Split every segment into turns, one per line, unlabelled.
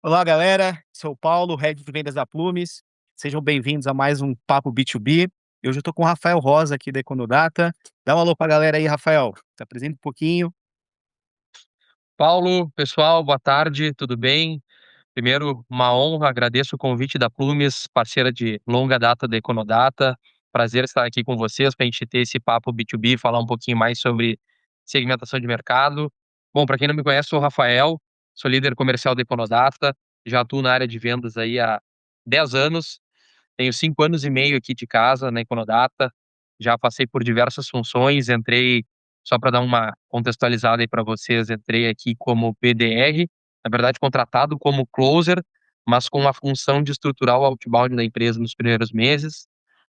Olá, galera. Sou o Paulo, Head de Vendas da Plumes. Sejam bem-vindos a mais um Papo B2B. Eu hoje eu estou com o Rafael Rosa aqui da Econodata. Dá um alô para a galera aí, Rafael. Se apresenta um pouquinho.
Paulo, pessoal, boa tarde, tudo bem? Primeiro, uma honra, agradeço o convite da Plumes, parceira de longa data da Econodata. Prazer estar aqui com vocês para a gente ter esse papo B2B, falar um pouquinho mais sobre segmentação de mercado. Bom, para quem não me conhece, sou o Rafael, sou líder comercial da Econodata, já atuo na área de vendas aí há 10 anos, tenho 5 anos e meio aqui de casa na Econodata, já passei por diversas funções, entrei, só para dar uma contextualizada aí para vocês, entrei aqui como BDR, na verdade contratado como closer, mas com a função de estruturar o outbound da empresa nos primeiros meses.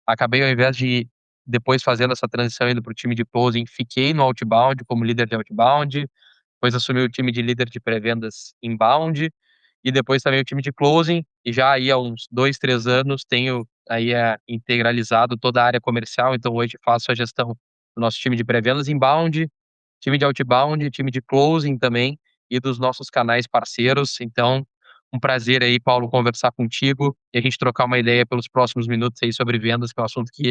Acabei, ao invés de depois fazendo essa transição indo para o time de closing, fiquei no outbound como líder de outbound, depois assumi o time de líder de pré-vendas inbound, e depois também o time de closing, e já aí há uns 2, 3 anos tenho aí integralizado toda a área comercial, então hoje faço a gestão do nosso time de pré-vendas inbound, time de outbound, time de closing também, e dos nossos canais parceiros. Então, um prazer aí, Paulo, conversar contigo e a gente trocar uma ideia pelos próximos minutos aí sobre vendas, que é um assunto que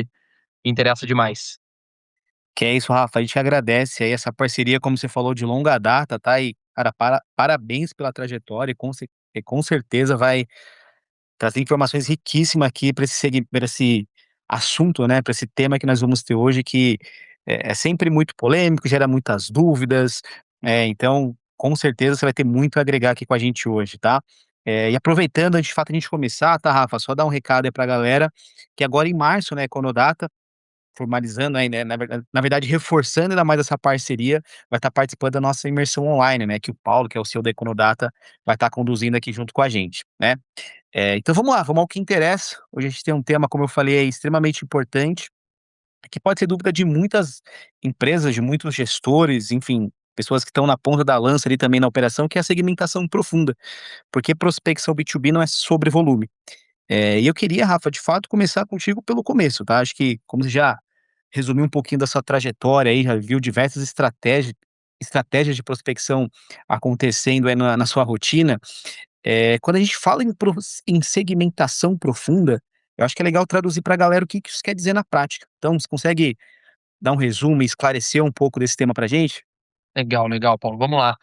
me interessa demais.
Que é isso, Rafa. A gente agradece aí essa parceria, como você falou, de longa data, tá? E, cara, parabéns pela trajetória e com certeza vai trazer informações riquíssimas aqui para esse assunto, né? Para esse tema que nós vamos ter hoje, que é sempre muito polêmico, gera muitas dúvidas. Então, com certeza, você vai ter muito a agregar aqui com a gente hoje, tá? E aproveitando, antes de fato a gente começar, tá, Rafa? Só dar um recado aí pra galera, que agora em março, né, Econodata, formalizando aí, né, na verdade, reforçando ainda mais essa parceria, vai estar participando da nossa imersão online, né, que o Paulo, que é o CEO da Econodata, vai estar conduzindo aqui junto com a gente, né? Então vamos lá, vamos ao que interessa. Hoje a gente tem um tema, como eu falei, aí, extremamente importante, que pode ser dúvida de muitas empresas, de muitos gestores, enfim, pessoas que estão na ponta da lança ali também na operação, que é a segmentação profunda, porque prospecção B2B não é sobre volume. E eu queria, Rafa, de fato, começar contigo pelo começo, tá? Acho que, como você já resumiu um pouquinho da sua trajetória aí, já viu diversas estratégias de prospecção acontecendo aí na sua rotina, quando a gente fala em segmentação profunda, eu acho que é legal traduzir para a galera o que isso quer dizer na prática. Então, você consegue dar um resumo e esclarecer um pouco desse tema para gente?
Legal, legal, Paulo. Vamos lá.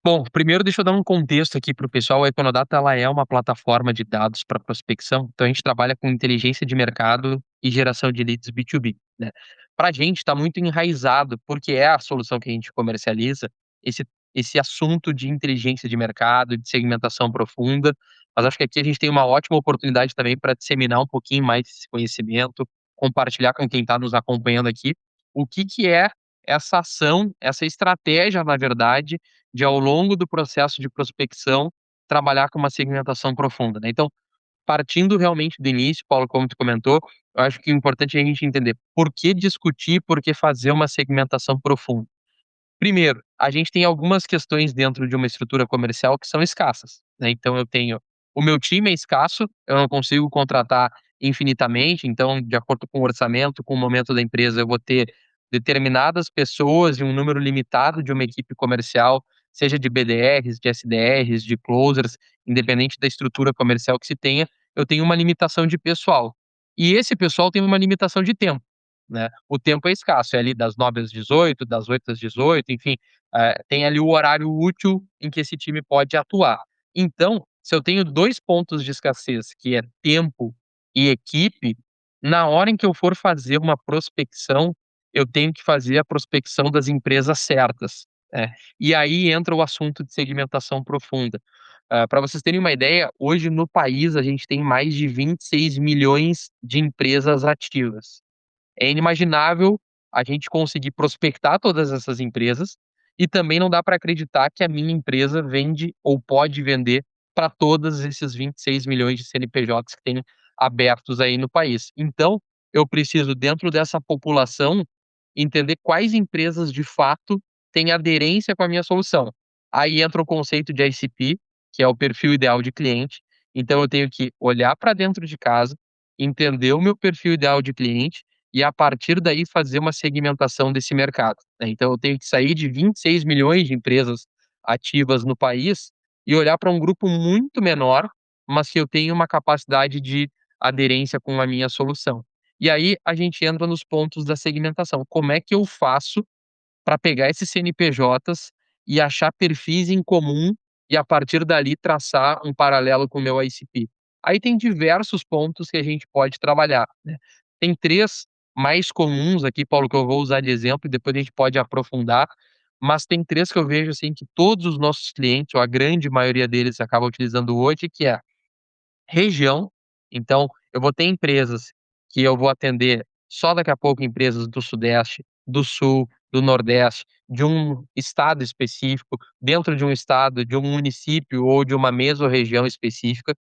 Bom, primeiro deixa eu dar um contexto aqui para o pessoal. A Econodata ela é uma plataforma de dados para prospecção, então a gente trabalha com inteligência de mercado e geração de leads B2B, né? Para a gente está muito enraizado, porque é a solução que a gente comercializa, esse, esse assunto de inteligência de mercado, de segmentação profunda, mas acho que aqui a gente tem uma ótima oportunidade também para disseminar um pouquinho mais esse conhecimento, compartilhar com quem está nos acompanhando aqui, o que é essa ação, essa estratégia, na verdade, de ao longo do processo de prospecção, trabalhar com uma segmentação profunda, né. Então, partindo realmente do início, Paulo, como tu comentou, eu acho que o importante é a gente entender por que discutir, por que fazer uma segmentação profunda. Primeiro, a gente tem algumas questões dentro de uma estrutura comercial que são escassas, né, então eu tenho o meu time é escasso, eu não consigo contratar infinitamente, então, de acordo com o orçamento, com o momento da empresa, eu vou ter determinadas pessoas e um número limitado de uma equipe comercial, seja de BDRs, de SDRs, de closers, independente da estrutura comercial que se tenha, eu tenho uma limitação de pessoal. E esse pessoal tem uma limitação de tempo, né. O tempo é escasso, é ali das 9 às 18, das 8 às 18, enfim, tem ali o horário útil em que esse time pode atuar. Então, se eu tenho 2 pontos de escassez, que é tempo e equipe, na hora em que eu for fazer uma prospecção, eu tenho que fazer a prospecção das empresas certas, né. E aí entra o assunto de segmentação profunda. Pra vocês terem uma ideia, hoje no país a gente tem mais de 26 milhões de empresas ativas. É inimaginável a gente conseguir prospectar todas essas empresas, e também não dá para acreditar que a minha empresa vende ou pode vender para todos esses 26 milhões de CNPJs que tem abertos aí no país. Então, eu preciso, dentro dessa população, entender quais empresas de fato têm aderência com a minha solução. Aí entra o conceito de ICP, que é o perfil ideal de cliente. Então eu tenho que olhar para dentro de casa, entender o meu perfil ideal de cliente e a partir daí fazer uma segmentação desse mercado, né. Então eu tenho que sair de 26 milhões de empresas ativas no país e olhar para um grupo muito menor, mas que eu tenho uma capacidade de aderência com a minha solução. E aí a gente entra nos pontos da segmentação. Como é que eu faço para pegar esses CNPJs e achar perfis em comum e a partir dali traçar um paralelo com o meu ICP. Aí tem diversos pontos que a gente pode trabalhar, né. Tem 3 mais comuns aqui, Paulo, que eu vou usar de exemplo e depois a gente pode aprofundar, mas tem 3 que eu vejo, assim, que todos os nossos clientes, ou a grande maioria deles, acaba utilizando hoje, que é região. Então, eu vou ter empresas que eu vou atender só daqui a pouco empresas do Sudeste, do Sul, do Nordeste, de um estado específico, dentro de um estado, de um município ou de uma mesorregião específica.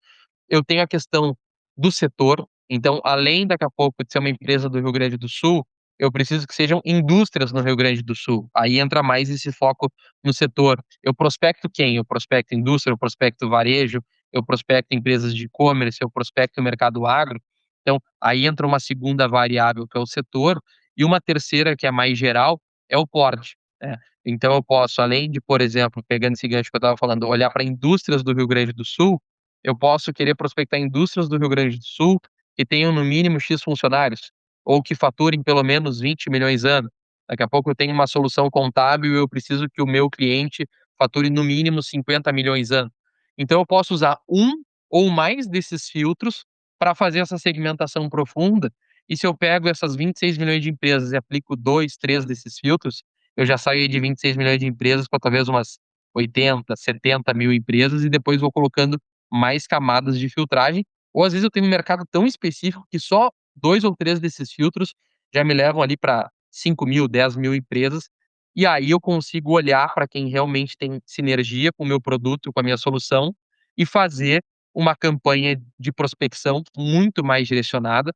Eu tenho a questão do setor, então além daqui a pouco de ser uma empresa do Rio Grande do Sul, eu preciso que sejam indústrias no Rio Grande do Sul, aí entra mais esse foco no setor. Eu prospecto quem? Eu prospecto indústria, eu prospecto varejo, eu prospecto empresas de e-commerce, eu prospecto o mercado agro. Então, aí entra uma segunda variável que é o setor, e uma terceira que é mais geral, é o porte, né. Então eu posso, além de, por exemplo, pegando esse gancho que eu estava falando, olhar para indústrias do Rio Grande do Sul, eu posso querer prospectar indústrias do Rio Grande do Sul que tenham no mínimo "X" funcionários, ou que faturem pelo menos 20 milhões ano. Daqui a pouco eu tenho uma solução contábil e eu preciso que o meu cliente fature no mínimo 50 milhões ano. Então eu posso usar um ou mais desses filtros para fazer essa segmentação profunda, e se eu pego essas 26 milhões de empresas e aplico 2, 3 desses filtros, eu já saio aí de 26 milhões de empresas para talvez umas 80, 70 mil empresas e depois vou colocando mais camadas de filtragem, ou às vezes eu tenho um mercado tão específico que só 2 ou 3 desses filtros já me levam ali para 5 mil, 10 mil empresas, e aí eu consigo olhar para quem realmente tem sinergia com o meu produto, com a minha solução, e fazer uma campanha de prospecção muito mais direcionada.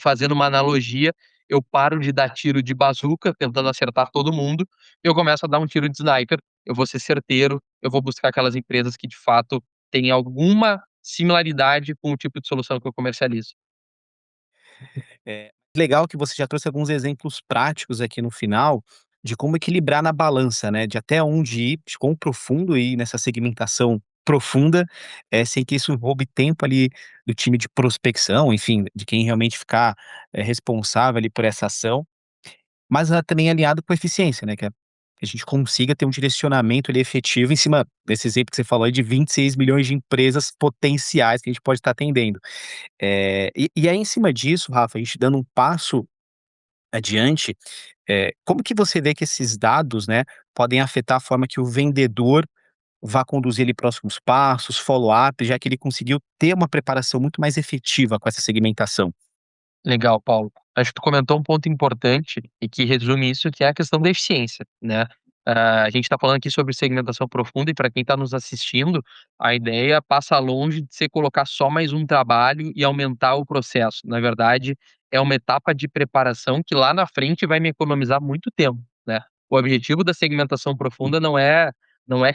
Fazendo uma analogia, eu paro de dar tiro de bazuca, tentando acertar todo mundo, eu começo a dar um tiro de sniper, eu vou ser certeiro, eu vou buscar aquelas empresas que de fato têm alguma similaridade com o tipo de solução que eu comercializo.
Legal que você já trouxe alguns exemplos práticos aqui no final, de como equilibrar na balança, né, de até onde ir, de quão profundo ir nessa segmentação profunda, sem que isso roube tempo ali do time de prospecção, enfim, de quem realmente ficar, responsável ali por essa ação, mas também alinhado com a eficiência, né, que a gente consiga ter um direcionamento ali efetivo em cima desse exemplo que você falou aí de 26 milhões de empresas potenciais que a gente pode estar atendendo. E aí em cima disso, Rafa, a gente dando um passo adiante, como que você vê que esses dados, né, podem afetar a forma que o vendedor vai conduzir ele próximos passos, follow-up, já que ele conseguiu ter uma preparação muito mais efetiva com essa segmentação?
Legal, Paulo. Acho que tu comentou um ponto importante e que resume isso, que é a questão da eficiência, né. A gente está falando aqui sobre segmentação profunda e para quem está nos assistindo, a ideia passa longe de ser colocar só mais um trabalho e aumentar o processo. Na verdade, é uma etapa de preparação que lá na frente vai me economizar muito tempo, né. O objetivo da segmentação profunda não é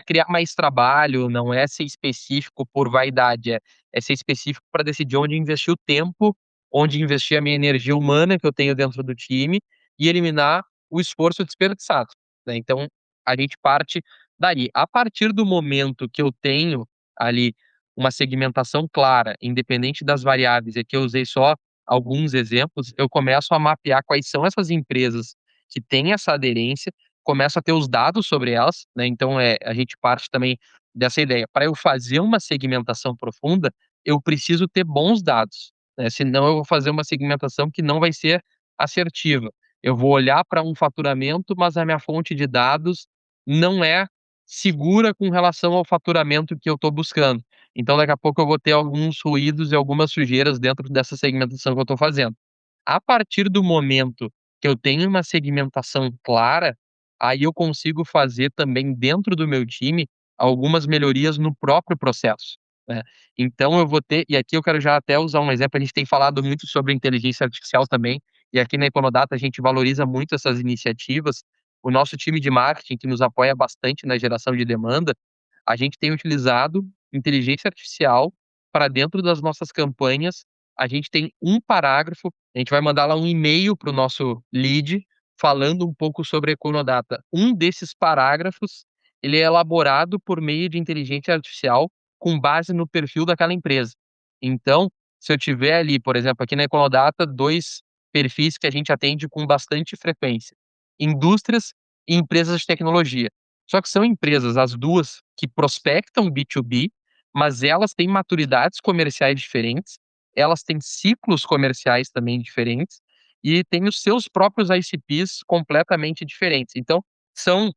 criar mais trabalho, não é ser específico por vaidade, é ser específico para decidir onde investir o tempo, onde investir a minha energia humana que eu tenho dentro do time e eliminar o esforço desperdiçado, né. Então, a gente parte daí. A partir do momento que eu tenho ali uma segmentação clara, independente das variáveis, e aqui eu usei só alguns exemplos, eu começo a mapear quais são essas empresas que têm essa aderência, começo a ter os dados sobre elas, né. Então, a gente parte também dessa ideia. Para eu fazer uma segmentação profunda, eu preciso ter bons dados, né, senão eu vou fazer uma segmentação que não vai ser assertiva. Eu vou olhar para um faturamento, mas a minha fonte de dados não é segura com relação ao faturamento que eu estou buscando. Então daqui a pouco eu vou ter alguns ruídos e algumas sujeiras dentro dessa segmentação que eu estou fazendo. A partir do momento que eu tenho uma segmentação clara, aí eu consigo fazer também dentro do meu time algumas melhorias no próprio processo, né. Então eu vou ter, e aqui eu quero já até usar um exemplo, a gente tem falado muito sobre inteligência artificial também, e aqui na Econodata a gente valoriza muito essas iniciativas. O nosso time de marketing, que nos apoia bastante na geração de demanda, a gente tem utilizado inteligência artificial para dentro das nossas campanhas. A gente tem um parágrafo, a gente vai mandar lá um e-mail para o nosso lead, falando um pouco sobre a Econodata. Um desses parágrafos, ele é elaborado por meio de inteligência artificial com base no perfil daquela empresa. Então, se eu tiver ali, por exemplo, aqui na Econodata, 2 perfis que a gente atende com bastante frequência: indústrias e empresas de tecnologia. Só que são empresas, as 2, que prospectam B2B, mas elas têm maturidades comerciais diferentes, elas têm ciclos comerciais também diferentes e têm os seus próprios ICPs completamente diferentes. Então, são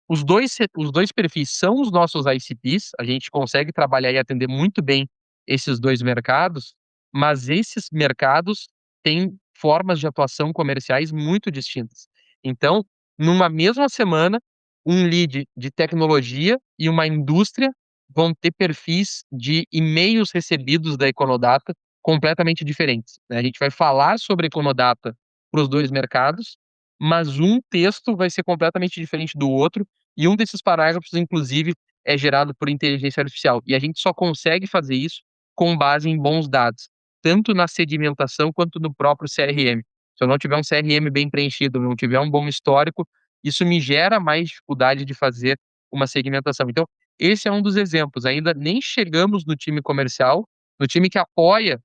os 2 perfis são os nossos ICPs, a gente consegue trabalhar e atender muito bem esses 2 mercados, mas esses mercados têm formas de atuação comerciais muito distintas. Então, numa mesma semana, um lead de tecnologia e uma indústria vão ter perfis de e-mails recebidos da Econodata completamente diferentes, né. A gente vai falar sobre Econodata para os 2 mercados, mas um texto vai ser completamente diferente do outro, e um desses parágrafos, inclusive, é gerado por inteligência artificial. E a gente só consegue fazer isso com base em bons dados, tanto na segmentação quanto no próprio CRM. Se eu não tiver um CRM bem preenchido, não tiver um bom histórico, isso me gera mais dificuldade de fazer uma segmentação. Então, esse é um dos exemplos. Ainda nem chegamos no time comercial, no time que apoia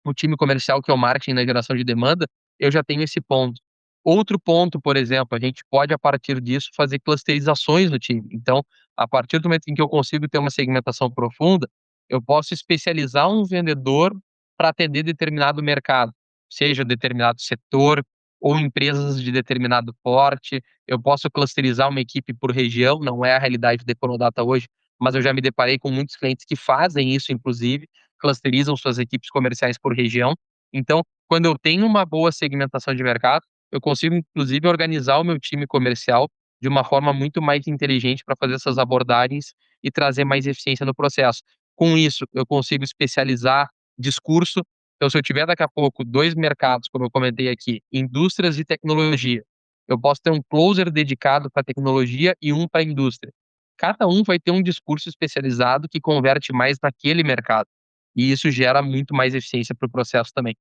o time comercial, que é o marketing na geração de demanda, eu já tenho esse ponto. Outro ponto, por exemplo, a gente pode, a partir disso, fazer clusterizações no time. Então, a partir do momento em que eu consigo ter uma segmentação profunda, eu posso especializar um vendedor para atender determinado mercado, seja determinado setor ou empresas de determinado porte. Eu posso clusterizar uma equipe por região, não é a realidade da Econodata hoje, mas eu já me deparei com muitos clientes que fazem isso, inclusive, clusterizam suas equipes comerciais por região. Então, quando eu tenho uma boa segmentação de mercado, eu consigo inclusive organizar o meu time comercial de uma forma muito mais inteligente para fazer essas abordagens e trazer mais eficiência no processo. Com isso, eu consigo especializar discurso. Então, se eu tiver daqui a pouco 2 mercados, como eu comentei aqui, indústrias e tecnologia, eu posso ter um closer dedicado para tecnologia e um para indústria. Cada um vai ter um discurso especializado que converte mais naquele mercado. E isso gera muito mais eficiência para o processo também.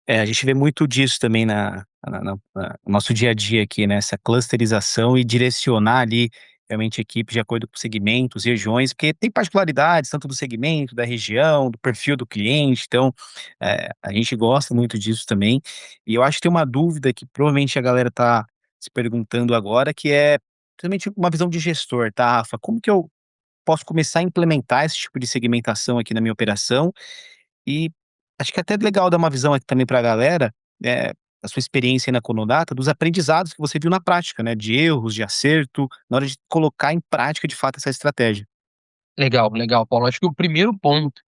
É, a gente vê muito disso também no nosso dia a dia aqui, né, essa clusterização e direcionar ali, realmente, a equipe de acordo com segmentos, regiões, porque tem particularidades tanto do segmento, da região, do perfil do cliente, então, a gente gosta muito disso também. E eu acho que tem uma dúvida que provavelmente a galera tá se perguntando agora, que é realmente uma visão de gestor, tá, Rafa? Como que eu posso começar a implementar esse tipo de segmentação aqui na minha operação e acho que é até legal dar uma visão aqui também para a galera, da sua experiência aí na Conodata, dos aprendizados que você viu na prática, né, de erros, de acerto, na hora de colocar em prática, de fato, essa estratégia.
Legal, legal, Paulo. Acho que o primeiro ponto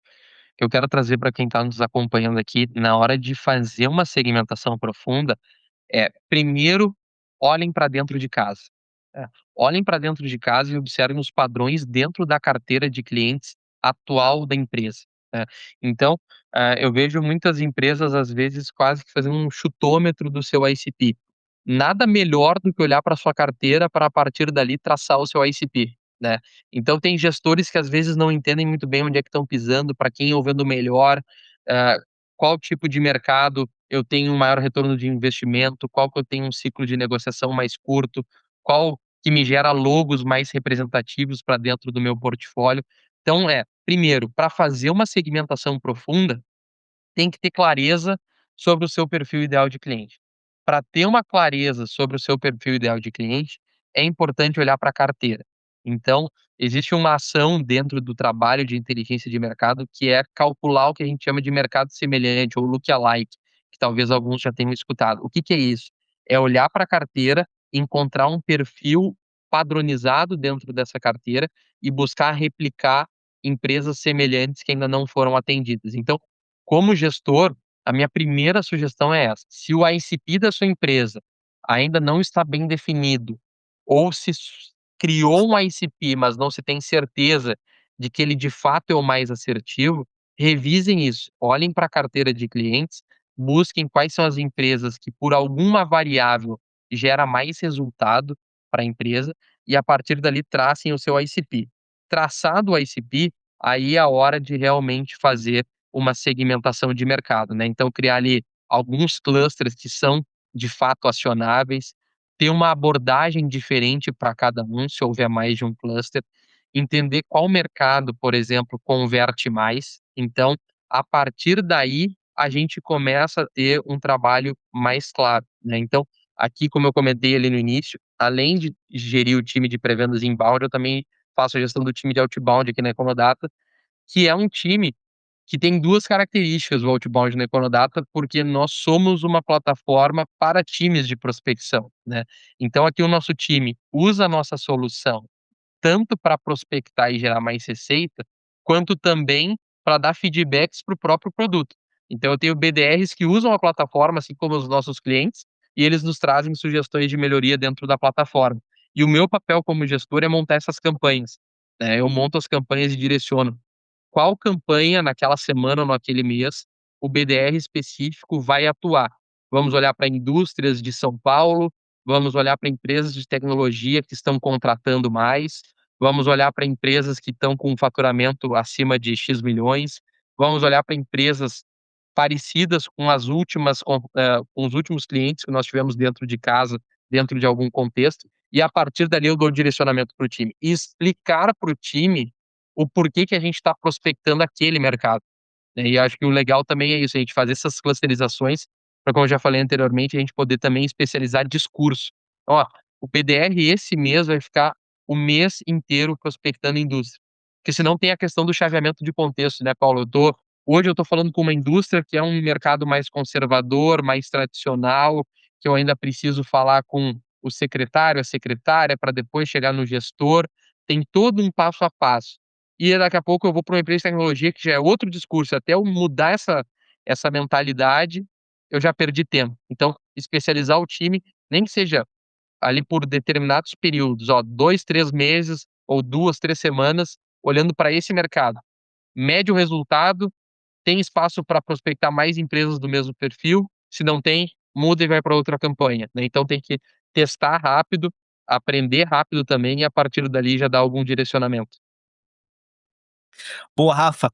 que eu quero trazer para quem está nos acompanhando aqui, na hora de fazer uma segmentação profunda, é, primeiro, olhem para dentro de casa. É, olhem para dentro de casa e observem os padrões dentro da carteira de clientes atual da empresa, né. Então, eu vejo muitas empresas, às vezes, quase que fazendo um chutômetro do seu ICP. Nada melhor do que olhar para sua carteira para, a partir dali, traçar o seu ICP, né. Então tem gestores que, às vezes, não entendem muito bem onde é que estão pisando, para quem eu vendo melhor, hã, qual tipo de mercado eu tenho um maior retorno de investimento, qual que eu tenho um ciclo de negociação mais curto, qual que me gera logos mais representativos para dentro do meu portfólio. Então primeiro, para fazer uma segmentação profunda, tem que ter clareza sobre o seu perfil ideal de cliente. Para ter uma clareza sobre o seu perfil ideal de cliente, é importante olhar para a carteira. Então, existe uma ação dentro do trabalho de inteligência de mercado que é calcular o que a gente chama de mercado semelhante ou lookalike, que talvez alguns já tenham escutado. O que que é isso? É olhar para a carteira, encontrar um perfil padronizado dentro dessa carteira e buscar replicar empresas semelhantes que ainda não foram atendidas. Então, como gestor, a minha primeira sugestão é essa: se o ICP da sua empresa ainda não está bem definido, ou se criou um ICP, mas não se tem certeza de que ele de fato é o mais assertivo, revisem isso, olhem para a carteira de clientes, busquem quais são as empresas que, por alguma variável, gera mais resultado para a empresa e, a partir dali, tracem o seu ICP. Traçado o ICP, aí é a hora de realmente fazer uma segmentação de mercado, né. Então criar ali alguns clusters que são de fato acionáveis, ter uma abordagem diferente para cada um, se houver mais de um cluster, entender qual mercado, por exemplo, converte mais. Então, a partir daí, a gente começa a ter um trabalho mais claro, né. Então, aqui, como eu comentei ali no início, além de gerir o time de pré-vendas inbound, eu também faço a gestão do time de outbound aqui na Econodata, que é um time que tem 2 características, o outbound na Econodata, porque nós somos uma plataforma para times de prospecção, né. Então aqui o nosso time usa a nossa solução tanto para prospectar e gerar mais receita, quanto também para dar feedbacks para o próprio produto. Então eu tenho BDRs que usam a plataforma, assim como os nossos clientes, e eles nos trazem sugestões de melhoria dentro da plataforma. E o meu papel como gestor é montar essas campanhas, né, eu monto as campanhas e direciono qual campanha naquela semana ou naquele mês o BDR específico vai atuar. Vamos olhar para indústrias de São Paulo, vamos olhar para empresas de tecnologia que estão contratando mais, vamos olhar para empresas que estão com um faturamento acima de X milhões, vamos olhar para empresas parecidas com as últimas com os últimos clientes que nós tivemos dentro de casa, dentro de algum contexto, e a partir dali eu dou direcionamento para o time. E explicar para o time o porquê que a gente está prospectando aquele mercado, né. E acho que o legal também é isso, a gente fazer essas clusterizações, pra como eu já falei anteriormente, a gente poder também especializar discurso. Ó, o PDR esse mês vai ficar o mês inteiro prospectando indústria, porque senão tem a questão do chaveamento de contexto, né, Paulo, hoje eu tô falando com uma indústria que é um mercado mais conservador, mais tradicional, que eu ainda preciso falar com o secretário, a secretária, para depois chegar no gestor, tem todo um passo a passo. E daqui a pouco eu vou para uma empresa de tecnologia que já é outro discurso, até eu mudar essa mentalidade, eu já perdi tempo. Então, especializar o time, nem que seja ali por determinados períodos, ó, 2, 3 meses ou 2, 3 semanas, olhando para esse mercado. Mede o resultado, tem espaço para prospectar mais empresas do mesmo perfil, se não tem, muda e vai para outra campanha, né. Então tem que testar rápido, aprender rápido também e a partir dali já dar algum direcionamento.
Boa, Rafa.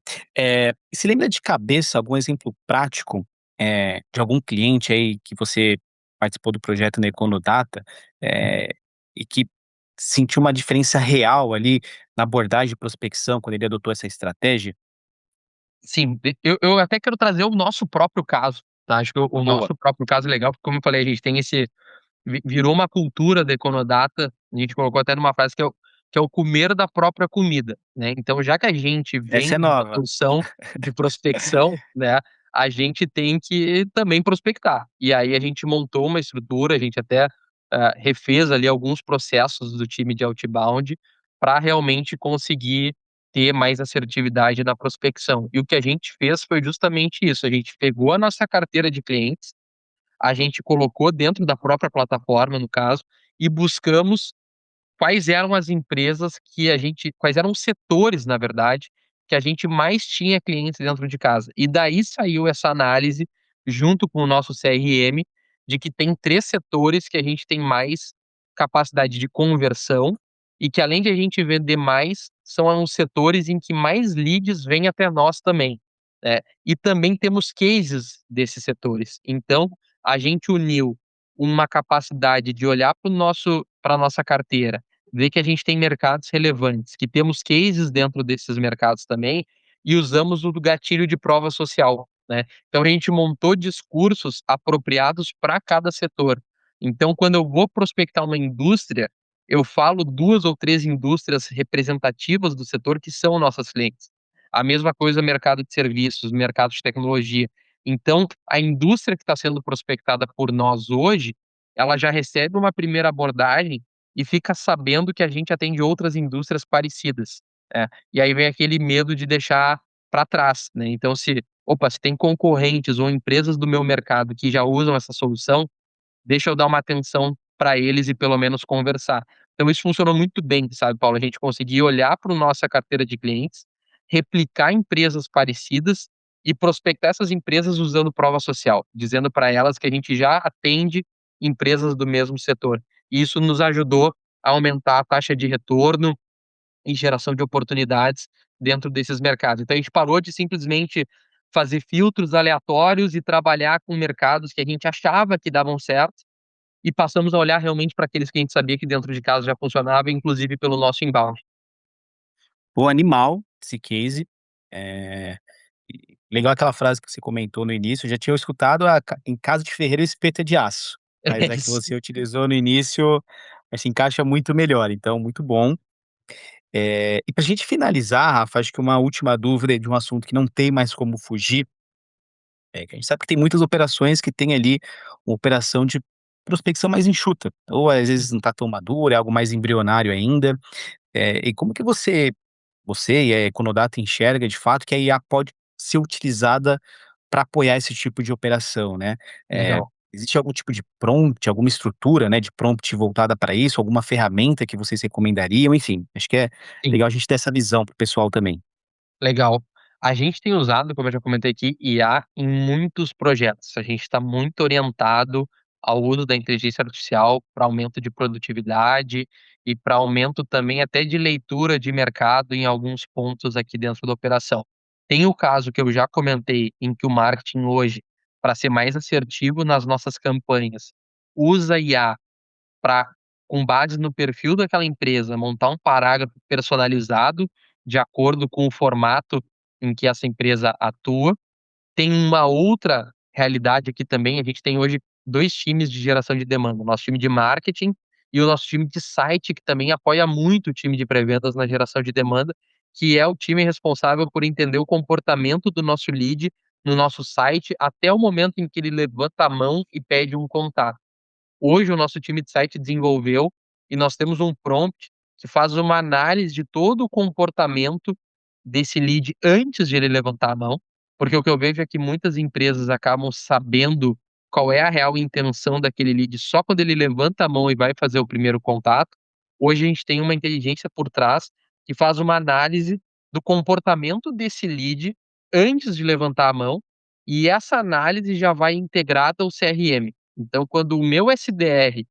Se lembra de cabeça algum exemplo prático, de algum cliente aí que você participou do projeto na Econodata, eh, e que sentiu uma diferença real ali na abordagem de prospecção quando ele adotou essa estratégia?
Sim, eu até quero trazer o nosso próprio caso, tá, acho que o
Boa.
nosso próprio caso é legal, porque como eu falei, a gente tem esse virou uma cultura da Econodata, a gente colocou até numa frase que é o comer da própria comida, né, então já que a gente
Essa
vem
é
de uma
nova.
função de prospecção, né, a gente tem que também prospectar. E aí a gente montou uma estrutura, a gente até, refez ali alguns processos do time de outbound, para realmente conseguir ter mais assertividade na prospecção. E o que a gente fez foi justamente isso, a gente pegou a nossa carteira de clientes, a gente colocou dentro da própria plataforma, no caso, e buscamos quais eram as empresas que a gente quais eram os setores, na verdade, que a gente mais tinha clientes dentro de casa. E daí saiu essa análise, junto com o nosso CRM, de que tem 3 setores que a gente tem mais capacidade de conversão, e que além de a gente vender mais, são os setores em que mais leads vêm até nós também, né. E também temos cases desses setores. Então, a gente uniu uma capacidade de olhar para a nossa carteira, ver que a gente tem mercados relevantes, que temos cases dentro desses mercados também, e usamos o gatilho de prova social, né. Então a gente montou discursos apropriados para cada setor. Então quando eu vou prospectar uma indústria, eu falo 2 ou 3 indústrias representativas do setor que são nossas clientes. A mesma coisa mercado de serviços, mercado de tecnologia. Então a indústria que está sendo prospectada por nós hoje, ela já recebe uma primeira abordagem e fica sabendo que a gente atende outras indústrias parecidas, né. E aí vem aquele medo de deixar para trás, né. Então se tem concorrentes ou empresas do meu mercado que já usam essa solução, deixa eu dar uma atenção para eles e pelo menos conversar. Então isso funcionou muito bem, sabe, Paulo, a gente conseguir olhar para nossa carteira de clientes, replicar empresas parecidas e prospectar essas empresas usando prova social, dizendo para elas que a gente já atende empresas do mesmo setor. E isso nos ajudou a aumentar a taxa de retorno e geração de oportunidades dentro desses mercados. Então a gente parou de simplesmente fazer filtros aleatórios e trabalhar com mercados que a gente achava que davam certo, e passamos a olhar realmente para aqueles que a gente sabia que dentro de casa já funcionava, inclusive pelo nosso inbound.
Pô, animal esse case. Eh, e legal aquela frase que você comentou no início, eu já tinha escutado a ca "em casa de ferreiro, espeto é de aço", mas
É
a que
isso.
você utilizou no início, se encaixa muito melhor, então muito bom. E pra gente finalizar, Rafa, acho que uma última dúvida de um assunto que não tem mais como fugir, é que a gente sabe que tem muitas operações que tem ali uma operação de prospecção mais enxuta, ou às vezes não está tão madura, é algo mais embrionário ainda. E como que você e a Econodata enxerga de fato que a IA pode ser utilizada para apoiar esse tipo de operação, né? Eh,
Legal.
existe algum tipo de prompt, alguma estrutura, né, de prompt voltada para isso, alguma ferramenta que vocês recomendariam? Enfim, acho que é
Sim.
legal a gente ter essa visão para o pessoal também.
Legal. A gente tem usado, como eu já comentei aqui, IA em muitos projetos. A gente está muito orientado ao uso da inteligência artificial para aumento de produtividade e para aumento também até de leitura de mercado em alguns pontos aqui dentro da operação. Tem o caso que eu já comentei, em que o marketing hoje, para ser mais assertivo nas nossas campanhas, usa IA para, com base no perfil daquela empresa, montar um parágrafo personalizado de acordo com o formato em que essa empresa atua. Tem uma outra realidade aqui também, a gente tem hoje 2 times de geração de demanda, o nosso time de marketing e o nosso time de site, que também apoia muito o time de pré-vendas na geração de demanda, que é o time responsável por entender o comportamento do nosso lead no nosso site, até o momento em que ele levanta a mão e pede um contato. Hoje o nosso time de site desenvolveu e nós temos um prompt que faz uma análise de todo o comportamento desse lead antes de ele levantar a mão, porque o que eu vejo é que muitas empresas acabam sabendo qual é a real intenção daquele lead só quando ele levanta a mão e vai fazer o primeiro contato. Hoje a gente tem uma inteligência por trás que faz uma análise do comportamento desse lead antes de levantar a mão, e essa análise já vai integrada ao CRM. Então, quando o meu SDR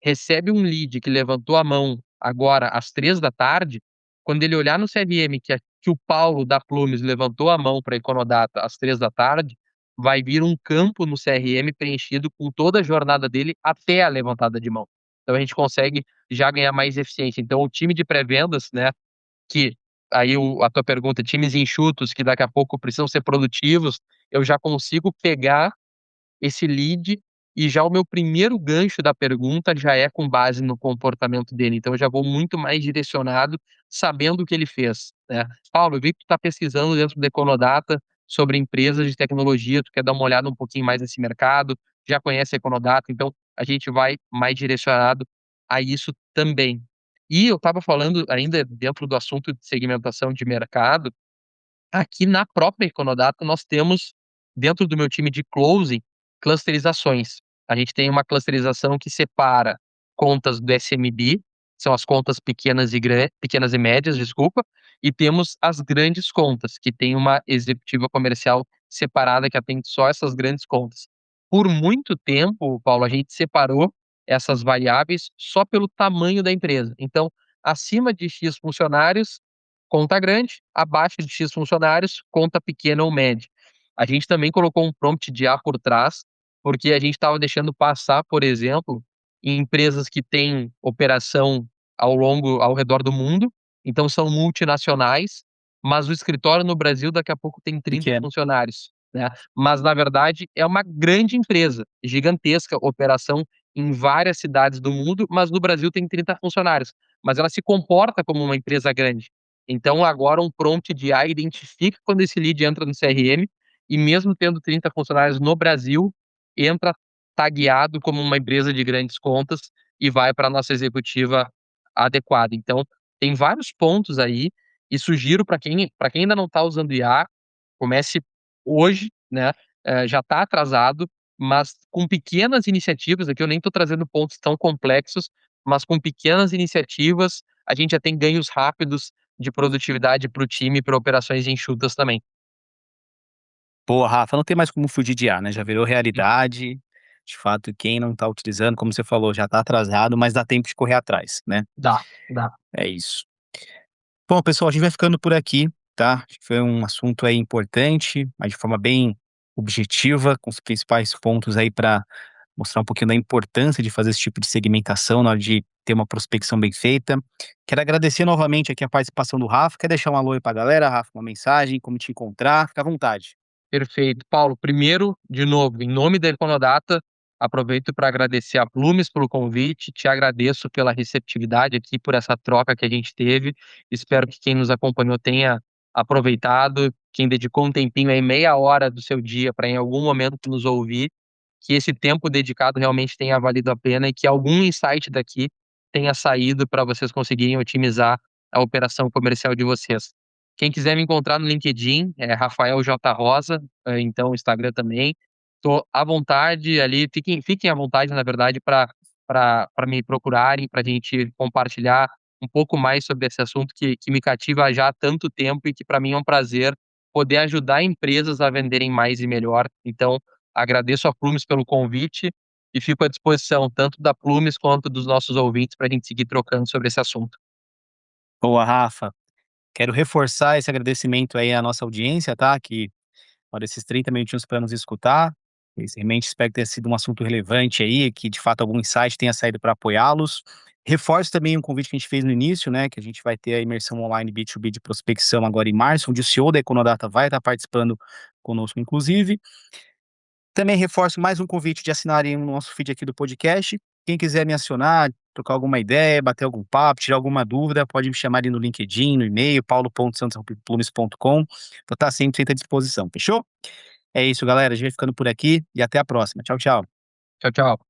recebe um lead que levantou a mão agora às 3 da tarde, quando ele olhar no CRM que o Paulo da Plumes levantou a mão para a Econodata às 3 da tarde, vai vir um campo no CRM preenchido com toda a jornada dele até a levantada de mão. Então a gente consegue já ganhar mais eficiência. Então o time de pré-vendas, né, que aí a tua pergunta, times enxutos que daqui a pouco precisam ser produtivos, eu já consigo pegar esse lead, e já o meu primeiro gancho da pergunta já é com base no comportamento dele, então eu já vou muito mais direcionado, sabendo o que ele fez, né. "Paulo, eu vi que tu tá pesquisando dentro da Econodata sobre empresas de tecnologia, tu quer dar uma olhada um pouquinho mais nesse mercado, já conhece a Econodata", então a gente vai mais direcionado a isso também. E eu estava falando ainda dentro do assunto de segmentação de mercado, aqui na própria Econodata nós temos, dentro do meu time de closing, clusterizações. A gente tem uma clusterização que separa contas do SMB, são as contas pequenas e médias, desculpa, e temos as grandes contas, que tem uma executiva comercial separada que atende só essas grandes contas. Por muito tempo, Paulo, a gente separou essas variáveis só pelo tamanho da empresa. Então, acima de X funcionários, conta grande, abaixo de X funcionários, conta pequena ou média. A gente também colocou um prompt de IA por trás, porque a gente estava deixando passar, por exemplo, em empresas que têm operação ao redor do mundo, então são multinacionais, mas o escritório no Brasil daqui a pouco tem 30
Pequeno.
funcionários, né. Mas na verdade é uma grande empresa, gigantesca, operação em várias cidades do mundo, mas no Brasil tem 30 funcionários, mas ela se comporta como uma empresa grande. Então agora um prompt de IA identifica quando esse lead entra no CRM, e mesmo tendo 30 funcionários no Brasil, entra tagueado como uma empresa de grandes contas e vai para a nossa executiva adequada. Então, tem vários pontos aí, e sugiro para quem ainda não está usando IA, comece hoje, né, já está atrasado, mas com pequenas iniciativas, aqui eu nem estou trazendo pontos tão complexos, mas com pequenas iniciativas, a gente já tem ganhos rápidos de produtividade para o time, para operações enxutas também.
Pô, Rafa, não tem mais como fugir de IA, né, já virou realidade. De fato, quem não tá utilizando, como você falou, já tá atrasado, mas dá tempo de correr atrás, né.
Dá, dá.
É isso. Bom, pessoal, a gente vai ficando por aqui, tá? Acho que foi um assunto aí importante, mas de forma bem objetiva, com os principais pontos aí para mostrar um pouquinho da importância de fazer esse tipo de segmentação na hora de ter uma prospecção bem feita. Quero agradecer novamente aqui a participação do Rafa. Quer deixar um alô aí pra galera, Rafa? Uma mensagem, como te encontrar? Fica à vontade.
Perfeito. Paulo, primeiro, de novo, em nome da Econodata, aproveito para agradecer a Plumes pelo convite, te agradeço pela receptividade aqui, por essa troca que a gente teve. Espero que quem nos acompanhou tenha aproveitado, quem dedicou um tempinho aí, meia hora do seu dia para em algum momento nos ouvir, que esse tempo dedicado realmente tenha valido a pena e que algum insight daqui tenha saído para vocês conseguirem otimizar a operação comercial de vocês. Quem quiser me encontrar no LinkedIn é Rafael J. Rosa, então Instagram também. Tô à vontade ali, fiquem à vontade, na verdade, para me procurarem, para a gente compartilhar um pouco mais sobre esse assunto que me cativa já há tanto tempo e que para mim é um prazer poder ajudar empresas a venderem mais e melhor. Então, agradeço a Plumes pelo convite e fico à disposição tanto da Plumes quanto dos nossos ouvintes para a gente seguir trocando sobre esse assunto.
Boa, Rafa. Quero reforçar esse agradecimento aí à nossa audiência, tá? Que para esses 30 minutinhos para nos escutar. Realmente espero que tenha sido um assunto relevante aí, que de fato algum insight tenha saído para apoiá-los. Reforço também um convite que a gente fez no início, né? Que a gente vai ter a imersão online B2B de prospecção agora em março, onde o CEO da Econodata vai estar participando conosco, inclusive. Também reforço mais um convite de assinarem o nosso feed aqui do podcast. Quem quiser me acionar, trocar alguma ideia, bater algum papo, tirar alguma dúvida, pode me chamar ali no LinkedIn, no e-mail, paulo.santos@plumes.com. Vou estar sempre à disposição, fechou? É isso, galera. A gente vai ficando por aqui e até a próxima. Tchau, tchau.
Tchau, tchau.